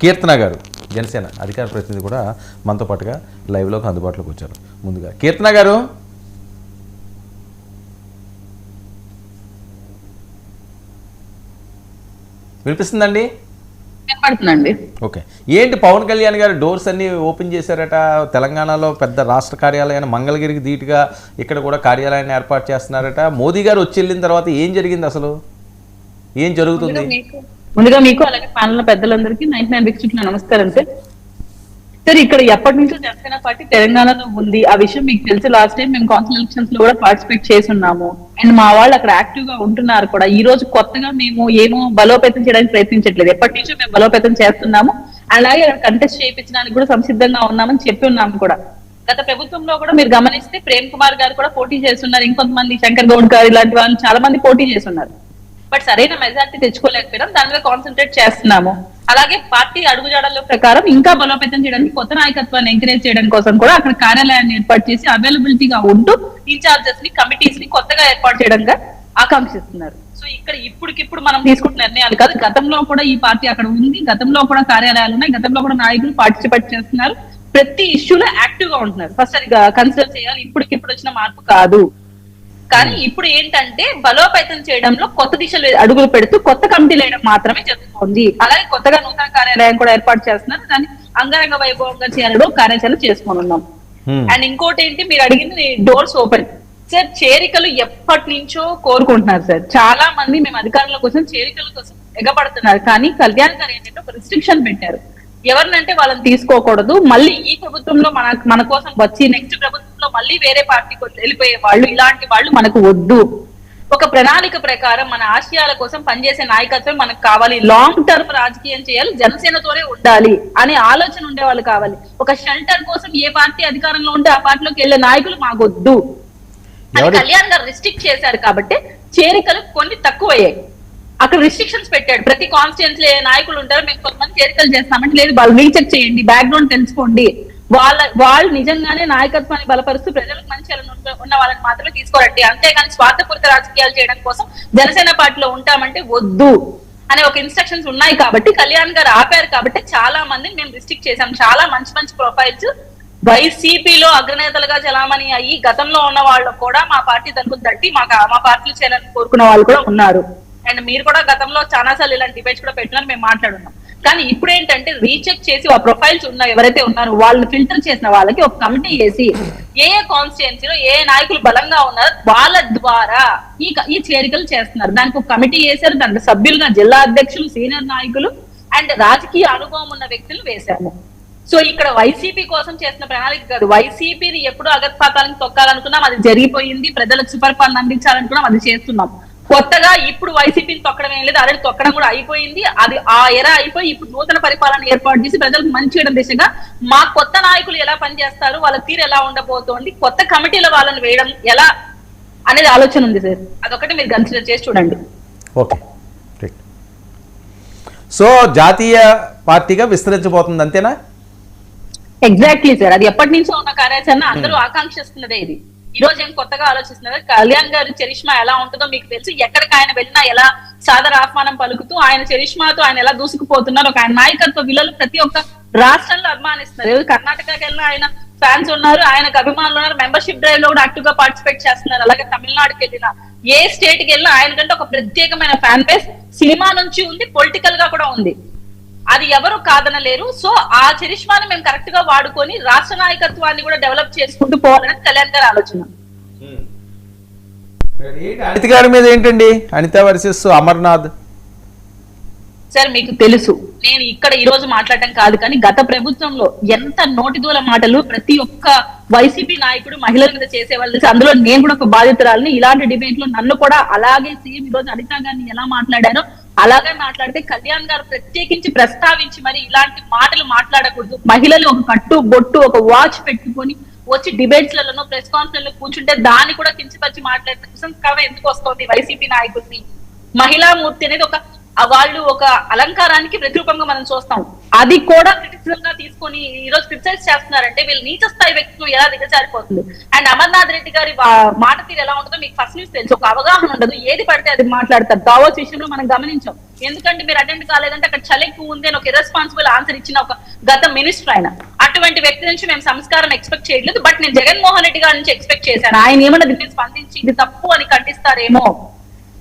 కీర్తన గారు జనసేన అధికార ప్రతినిధి కూడా మనతో పాటుగా లైవ్లోకి అందుబాటులోకి వచ్చారు. ముందుగా కీర్తన గారు, వినిపిస్తుందండి? ఓకే. ఏంటి పవన్ కళ్యాణ్ గారు డోర్స్ అన్ని ఓపెన్ చేశారట, తెలంగాణలో పెద్ద రాష్ట్ర కార్యాలయాన్ని మంగళగిరికి ధీటుగా ఇక్కడ కూడా కార్యాలయాన్ని ఏర్పాటు చేస్తున్నారట. మోదీ గారు వచ్చి వెళ్ళిన తర్వాత ఏం జరిగింది, అసలు ఏం జరుగుతుంది? ముందుగా మీకు అలాగే ప్యానల్ పెద్దలందరికీ 99 వీక్షకుల నమస్కారం సార్. సార్, ఇక్కడ ఎప్పటి నుంచో జనసేన పార్టీ తెలంగాణలో ఉంది, ఆ విషయం మీకు తెలుసు. లాస్ట్ టైం మేము కౌన్సిల్ ఎలక్షన్స్ లో కూడా పార్టిసిపేట్ చేసి ఉన్నాము అండ్ మా వాళ్ళు అక్కడ యాక్టివ్ గా ఉంటున్నారు కూడా. ఈ రోజు కొత్తగా మేము ఏమో బలోపేతం చేయడానికి ప్రయత్నించట్లేదు, ఎప్పటి నుంచో మేము బలోపేతం చేస్తున్నాము. అలాగే కంటెస్ట్ చేయించడానికి కూడా సంసిద్ధంగా ఉన్నామని చెప్పి ఉన్నాము కూడా. గత ప్రభుత్వంలో కూడా మీరు గమనిస్తే ప్రేమ్ కుమార్ గారు కూడా పోటీ చేస్తున్నారు, ఇంకొంతమంది శంకర్ గౌడ్ గారు ఇలాంటి వాళ్ళు చాలా మంది పోటీ చేస్తున్నారు. బట్ సరైన మెజార్టీ తెచ్చుకోలేకపోయినాం, దాని మీద కాన్సన్ట్రేట్ చేస్తున్నాము. అలాగే పార్టీ అడుగుజాడల ప్రకారం ఇంకా బలోపేతం చేయడానికి, కొత్త నాయకత్వాన్ని ఎంకరేజ్ చేయడం కోసం కూడా అక్కడ కార్యాలయాన్ని ఏర్పాటు చేసి అవైలబిలిటీగా ఉంటూ ఇన్ఛార్జెస్ ని, కమిటీస్ ని కొత్తగా ఏర్పాటు చేయడంగా ఆకాంక్షిస్తున్నారు. సో ఇక్కడ ఇప్పటికిప్పుడు మనం తీసుకుంటున్న నిర్ణయాలు కాదు, గతంలో కూడా ఈ పార్టీ అక్కడ ఉంది, గతంలో కూడా కార్యాలయాలు ఉన్నాయి, గతంలో కూడా నాయకులు పార్టిసిపేట్ చేస్తున్నారు, ప్రతి ఇష్యూలో యాక్టివ్ గా ఉంటున్నారు. ఫస్ట్ అది కన్సిడర్ చేయాలి, ఇప్పటికిప్పుడు వచ్చిన మార్పు కాదు. కానీ ఇప్పుడు ఏంటంటే బలోపేతం చేయడంలో కొత్త దిశలు అడుగులు పెడుతూ కొత్త కమిటీలు వేయడం మాత్రమే జరుగుతుంది. అలాగే కొత్తగా నూతన కార్యాలయం కూడా ఏర్పాటు చేస్తున్నారు, దాన్ని అంగరంగ వైభవంగా చేయాలని కార్యాచరణ చేసుకొని ఉన్నాం. అండ్ ఇంకోటి ఏంటి, మీరు అడిగింది డోర్స్ ఓపెన్. సార్, చేరికలు ఎప్పటి నుంచో కోరుకుంటున్నారు సార్. చాలా మంది మేము అధికారుల కోసం చేరికల కోసం ఎగబడుతున్నారు, కానీ కళ్యాణ్ గారు ఏంటంటే ఒక రిస్ట్రిక్షన్ పెట్టారు, ఎవరినంటే వాళ్ళని తీసుకోకూడదు. మళ్ళీ ఈ ప్రభుత్వంలో మన కోసం వచ్చి నెక్స్ట్ ప్రభుత్వంలో మళ్ళీ వేరే పార్టీకి వెళ్ళిపోయే వాళ్ళు, ఇలాంటి వాళ్ళు మనకు వద్దు. ఒక ప్రణాళిక ప్రకారం మన ఆశయాల కోసం పనిచేసే నాయకత్వం మనకు కావాలి, లాంగ్ టర్మ్ రాజకీయం చేయాలి, జనసేనతోనే ఉండాలి అనే ఆలోచన ఉండే వాళ్ళు కావాలి. ఒక షెల్టర్ కోసం ఏ పార్టీ అధికారంలో ఉంటే ఆ పార్టీలోకి వెళ్లే నాయకులు మాకొద్దు అని కళ్యాణ్ గారు రిస్ట్రిక్ట్ చేశారు. కాబట్టి చేరికలు కొన్ని తక్కువయ్యాయి. అక్కడ రిస్ట్రిక్షన్స్ పెట్టాడు, ప్రతి కాన్స్టిట్యున్సీ నాయకులు ఉంటారు, మేము కొంతమంది చేరికలు చేస్తామంటే లేదు, వాళ్ళు రీచెక్ చేయండి, బ్యాక్గ్రౌండ్ తెలుసుకోండి, వాళ్ళు నిజంగానే నాయకత్వాన్ని బలపరుస్తూ ప్రజలకు మంచి ఉన్న వాళ్ళని మాత్రమే తీసుకోరండి, అంతేగాని స్వార్థపూరిత రాజకీయాలు చేయడం కోసం జనసేన పార్టీలో ఉంటామంటే వద్దు అనే ఒక ఇన్స్ట్రక్షన్స్ ఉన్నాయి. కాబట్టి కళ్యాణ్ గారు ఆపారు, కాబట్టి చాలా మందిని మేము రిస్ట్రిక్ట్ చేశాం. చాలా మంచి మంచి ప్రొఫైల్స్ వైసీపీలో అగ్రనేతలుగా చలామణి అయ్యి గతంలో ఉన్న వాళ్ళు కూడా మా పార్టీ తరపున తట్టి మా పార్టీలు చేయాలని కోరుకున్న వాళ్ళు కూడా ఉన్నారు. అండ్ మీరు కూడా గతంలో చాలా సార్లు ఇలాంటి డిబేట్స్ కూడా పెట్టినారు, మేము మాట్లాడున్నాం. కానీ ఇప్పుడు ఏంటంటే రీచెక్ చేసి ఆ ప్రొఫైల్స్ ఉన్న ఎవరైతే ఉన్నారో వాళ్ళు ఫిల్టర్ చేసిన వాళ్ళకి ఒక కమిటీ వేసి ఏ కాన్స్టిట్యున్సీలో ఏ నాయకులు బలంగా ఉన్నారో వాళ్ళ ద్వారా ఈ చేరికలు చేస్తున్నారు. దానికి ఒక కమిటీ వేశారు, దాంట్లో సభ్యులుగా జిల్లా అధ్యక్షులు, సీనియర్ నాయకులు అండ్ రాజకీయ అనుభవం ఉన్న వ్యక్తులు వేశాము. సో ఇక్కడ వైసీపీ కోసం చేసిన ప్రణాళిక కాదు, వైసీపీని ఎప్పుడు అగత్పాతాలను తొక్కాలనుకున్నాం, అది జరిగిపోయింది. ప్రజలకు సుపరిపాలన అందించాలనుకున్నాం, అది చేస్తున్నాం. కొత్తగా ఇప్పుడు వైసీపీని తొక్కడం ఏం లేదు, ఆల్రెడీ తొక్కడం కూడా అయిపోయింది. అది ఆ ఎరా అయిపోయి ఇప్పుడు నూతన పరిపాలన ఏర్పాటు చేసి ప్రజలకు మంచి చేయడం దిశగా మా కొత్త నాయకులు ఎలా పనిచేస్తారు, వాళ్ళ తీరు ఎలా ఉండబోతోంది, కొత్త కమిటీల వాళ్ళని వేయడం ఎలా అనేది ఆలోచన ఉంది సార్. అదొకటి మీరు కన్సిడర్ చేసి చూడండి. ఓకే, సో జాతీయ పార్టీగా విస్తరించబోతుంది, అంతేనా? ఎగ్జాక్ట్లీ సార్, అది ఎప్పటి నుంచో ఉన్న కార్యాచరణ, అందరూ ఆకాంక్షిస్తున్నదే. ఇది ఈ రోజు ఏం కొత్తగా ఆలోచిస్తున్నారు. కళ్యాణ్ గారి చరిష్మా ఎలా ఉంటుందో మీకు తెలుసు, ఎక్కడికి ఆయన వెళ్ళినా ఎలా సాదర ఆహ్వానం పలుకుతూ ఆయన చరిష్మాతో ఆయన ఎలా దూసుకుపోతున్నారు. ఒక ఆయన నాయకత్వ విలువలు ప్రతి ఒక్క రాష్ట్రంలో అభిమానిస్తున్నారు. కర్ణాటకకి వెళ్ళినా ఆయన ఫ్యాన్స్ ఉన్నారు, ఆయనకు అభిమానులు ఉన్నారు, మెంబర్షిప్ డ్రైవ్ లో కూడా యాక్టివ్ గా పార్టిసిపేట్ చేస్తున్నారు. అలాగే తమిళనాడుకి వెళ్ళినా ఏ స్టేట్ కి వెళ్ళినా ఆయన కంటే ఒక ప్రత్యేకమైన ఫ్యాన్ బేస్ సినిమా నుంచి ఉంది, పొలిటికల్ గా కూడా ఉంది, అది ఎవరు కాదనలేరు. సో ఆ చరిష్మాని మేము కరెక్ట్ గా వాడుకొని రాష్ట్ర నాయకత్వాన్ని కూడా డెవలప్ చేసుకుంటూ పోవాలని కళ్యాణ్ గారి ఆలోచన. అనిత గారి మీద ఏంటండి, అనిత వర్సెస్ అమర్నాథ్? సార్ మీకు తెలుసు, నేను ఇక్కడ ఈ రోజు మాట్లాడటం కాదు, కానీ గత ప్రభుత్వంలో ఎంత నోటిదూల మాటలు ప్రతి ఒక్క వైసీపీ నాయకుడు మహిళల మీద చేసేవాళ్ళు. అందులో నేను కూడా ఒక బాధితురాలని. ఇలాంటి డిబేట్ లో నన్ను కూడా అలాగే సేమ్ ఈ రోజు అనిత గారిని ఎలా మాట్లాడానో అలాగే మాట్లాడితే కళ్యాణ్ గారు ప్రత్యేకించి ప్రస్తావించి మరి ఇలాంటి మాటలు మాట్లాడకూడదు, మహిళలు ఒక కట్టు బొట్టు ఒక వాచ్ పెట్టుకొని వచ్చి డిబేట్స్ లలో ప్రెస్ కాన్ఫరెన్స్ లో కూర్చుంటే దాన్ని కూడా కించపరిచి మాట్లాడిన కుసంస్కారం ఎందుకు వస్తుంది వైసీపీ నాయకుల్ని? మహిళా మూర్తి అనేది వాళ్ళు ఒక అలంకారానికి ప్రతిరూపంగా మనం చూస్తాం. అది కూడా క్రిటిసిజం గా తీసుకొని ఈ రోజు క్రిటిసైజ్ చేస్తున్నారంటే వీళ్ళు నీచ స్థాయి వ్యక్తులు ఎలా దిగజారిపోతుంది. అండ్ అమర్నాథ్ రెడ్డి గారి మాట తీరు ఎలా ఉంటుందో మీకు ఫస్ట్ నుంచి తెలుసు. ఒక అవగాహన ఉండదు, ఏది పడితే అది మాట్లాడతారు. దావోస్ విషయంలో మనం గమనించాం. ఎందుకంటే మీరు అటెండ్ కాలేదంటే అక్కడ చలి ఎక్కువ ఉంది అని ఒక ఇర్రెస్పాన్సిబుల్ ఆన్సర్ ఇచ్చిన ఒక గత మినిస్టర్ ఆయన. అటువంటి వ్యక్తి నుంచి మేము సంస్కారం ఎక్స్పెక్ట్ చేయలేదు. బట్ నేను జగన్మోహన్ రెడ్డి గారి నుంచి ఎక్స్పెక్ట్ చేశాను. ఆయన ఏమన్నా దీన్ని స్పందించి ఇది తప్పు అని ఖండిస్తారేమో.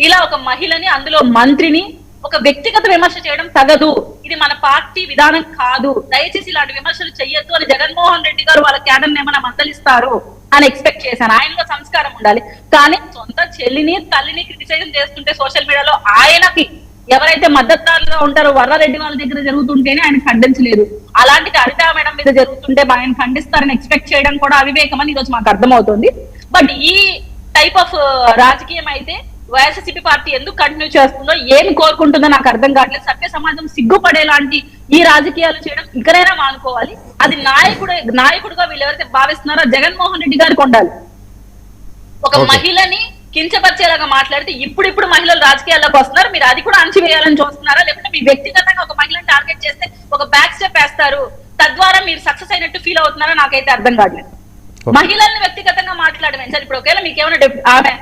ఇలా ఒక మహిళని, అందులో మంత్రిని ఒక వ్యక్తిగత విమర్శ చేయడం తగదు, ఇది మన పార్టీ విధానం కాదు, దయచేసి ఇలాంటి విమర్శలు చెయ్యొద్దు అని జగన్మోహన్ రెడ్డి గారు వాళ్ళ క్యాడర్ ఏమైనా మందలిస్తారు అని ఎక్స్పెక్ట్ చేశాను. ఆయనలో సంస్కారం ఉండాలి. కానీ సొంత చెల్లిని, తల్లిని క్రిటిసైజ్ చేస్తుంటే సోషల్ మీడియాలో ఆయనకి ఎవరైతే మద్దతుదారులుగా ఉంటారో వర్రారెడ్డి వాళ్ళ దగ్గర జరుగుతుంటేనే ఆయన ఖండించలేదు. అలాంటిది హరిత మేడం మీద జరుగుతుంటే ఆయన ఖండిస్తారని ఎక్స్పెక్ట్ చేయడం కూడా అవివేకం అని ఈరోజు మాకు అర్థమవుతుంది. బట్ ఈ టైప్ ఆఫ్ రాజకీయం అయితే వైఎస్ఆర్సీపీ పార్టీ ఎందుకు కంటిన్యూ చేస్తుందో, ఏమి కోరుకుంటుందో నాకు అర్థం కావట్లేదు. సభ్య సమాజం సిగ్గుపడేలాంటి ఈ రాజకీయాలు చేయడం ఇకనైనా మానుకోవాలి. అది నాయకుడుగా వీళ్ళు ఎవరైతే భావిస్తున్నారో జగన్మోహన్ రెడ్డి గారికి ఉండాలి. ఒక మహిళని కించపరిచేలాగా మాట్లాడితే ఇప్పుడు మహిళలు రాజకీయాల్లోకి వస్తున్నారు, మీరు అది కూడా అణచివేయాలని చూస్తున్నారా, లేకపోతే మీ వ్యక్తిగతంగా ఒక మహిళను టార్గెట్ చేస్తే ఒక బ్యాక్ స్టెప్ వేస్తారు, తద్వారా మీరు సక్సెస్ అయినట్టు ఫీల్ అవుతున్నారో నాకైతే అర్థం కావట్లేదు. మహిళల్ని వ్యక్తిగతంగా మాట్లాడమే సార్. ఇప్పుడు ఒకవేళ మీకు ఏమైనా ఆమె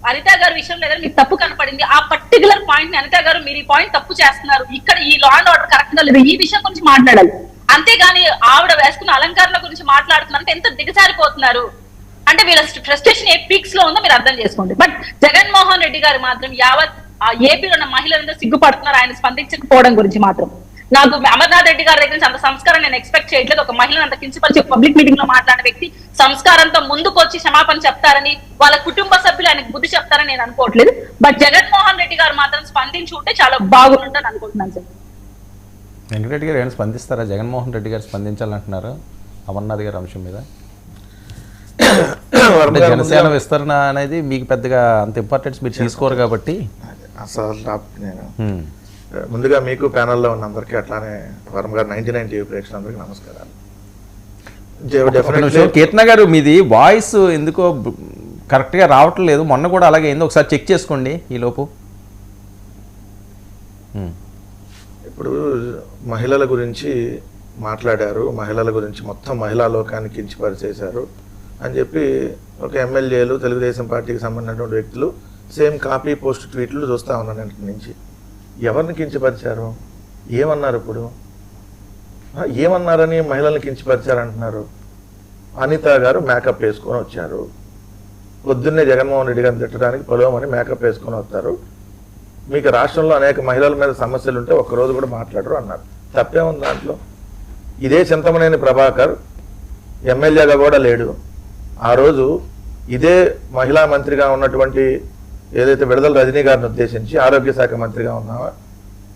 అనిత గారి విషయంలో ఏదైనా మీకు తప్పు కనపడింది, ఆ పర్టికులర్ పాయింట్ ని అనిత గారు మీరు ఈ పాయింట్ తప్పు చేస్తున్నారు, ఇక్కడ ఈ లా అండ్ ఆర్డర్ కరెక్ట్ గా లేదు, ఈ విషయం గురించి మాట్లాడాలి. అంతేగాని ఆవిడ వేసుకున్న అలంకరణ గురించి మాట్లాడుతున్నారంటే ఎంత దిగజారిపోతున్నారు అంటే వీళ్ళ ఫ్రస్ట్రేషన్ ఏ పీక్స్ లో ఉందో మీరు అర్థం చేసుకోండి. బట్ జగన్మోహన్ రెడ్డి గారు మాత్రం యావత్ ఆ ఏపీలో ఉన్న మహిళలందరూ సిగ్గుపడుతున్నారు ఆయన స్పందించకపోవడం గురించి మాత్రం. నాకు అమర్నాథ్ రెడ్డి గారి దగ్గర నుంచి అంత సంస్కారం నేను ఎక్స్పెక్ట్ చేయట్లేదు. ఒక మహిళను అంత కించపరిచి పబ్లిక్ మీటింగ్ లో మాట్లాడిన వ్యక్తి సంస్కారంతో ముందుకు వచ్చి క్షమాపణ చెప్తారని, వాళ్ళ కుటుంబ సభ్యులు ఆయనకు బుద్ధి చెప్తారని నేను అనుకోవట్లేదు. బట్ జగన్మోహన్ రెడ్డి గారు మాత్రం స్పందించి ఉంటే చాలా బాగుంటుందని అనుకుంటున్నాను సార్. వెంకటరెడ్డి గారు ఏమైనా స్పందిస్తారా? జగన్మోహన్ రెడ్డి గారు స్పందించాలంటున్నారు అమర్నాథ్ గారి అంశం మీద. జనసేన విస్తరణ అనేది మీకు పెద్దగా అంత ఇంపార్టెన్స్ మీరు తీసుకోరు కాబట్టి అసలు నేను ముందుగా మీకు ప్యానల్లో ఉన్న అందరికీ అట్లానే వర్మ గారు 99 టీవీ ప్రేక్షకులందరికీ నమస్కారాలు. కీర్తన గారు మీది వాయిస్ ఎందుకో కరెక్ట్గా రావట్లేదు, మొన్న కూడా అలాగే అయింది, ఒకసారి చెక్ చేసుకోండి ఈ లోపు. ఇప్పుడు మహిళల గురించి మాట్లాడారు, మహిళల గురించి మొత్తం మహిళా లోకాన్ని కించపరిచేశారు అని చెప్పి ఒక ఎమ్మెల్యేలు తెలుగుదేశం పార్టీకి సంబంధించినటువంటి వ్యక్తులు సేమ్ కాపీ పోస్ట్ ట్వీట్లు చూస్తూ ఉన్నాను ఇంటి నుంచి. ఎవరిని కించపరిచారు, ఏమన్నారు? ఇప్పుడు ఏమన్నారని మహిళల్ని కించపరిచారంటున్నారు. అనిత గారు మేకప్ వేసుకొని వచ్చారు, పొద్దున్నే జగన్మోహన్ రెడ్డి గారిని తిట్టడానికి పొలవమని మేకప్ వేసుకొని వస్తారు, మీకు రాష్ట్రంలో అనేక మహిళల మీద సమస్యలు ఉంటే ఒక్కరోజు కూడా మాట్లాడరు అన్నారు. తప్పే ఉంది దాంట్లో? ఇదే చింతమనేని ప్రభాకర్ ఎమ్మెల్యేగా కూడా లేడు. ఆ రోజు ఇదే మహిళా మంత్రిగా ఉన్నటువంటి ఏదైతే విడుదల రజనీ గారిని ఉద్దేశించి ఆరోగ్య శాఖ మంత్రిగా ఉన్నావా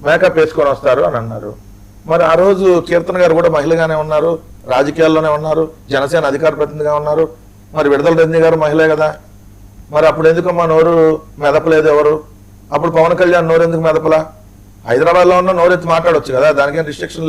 మేకప్ వేసుకొని వస్తారు అని అన్నారు. మరి ఆ రోజు కీర్తన గారు కూడా మహిళగానే ఉన్నారు, రాజకీయాల్లోనే ఉన్నారు, జనసేన అధికార ప్రతినిధిగా ఉన్నారు. మరి విడుదల రజనీ గారు మహిళే కదా, మరి అప్పుడు ఎందుకమ్మా నోరు మెదపలేదు ఎవరు? అప్పుడు పవన్ కళ్యాణ్ నోరు ఎందుకు మెదపలా? హైదరాబాద్లో ఉన్న నోరెత్తి మాట్లాడొచ్చు కదా, దానికేం రిస్ట్రిక్షన్ లేవు.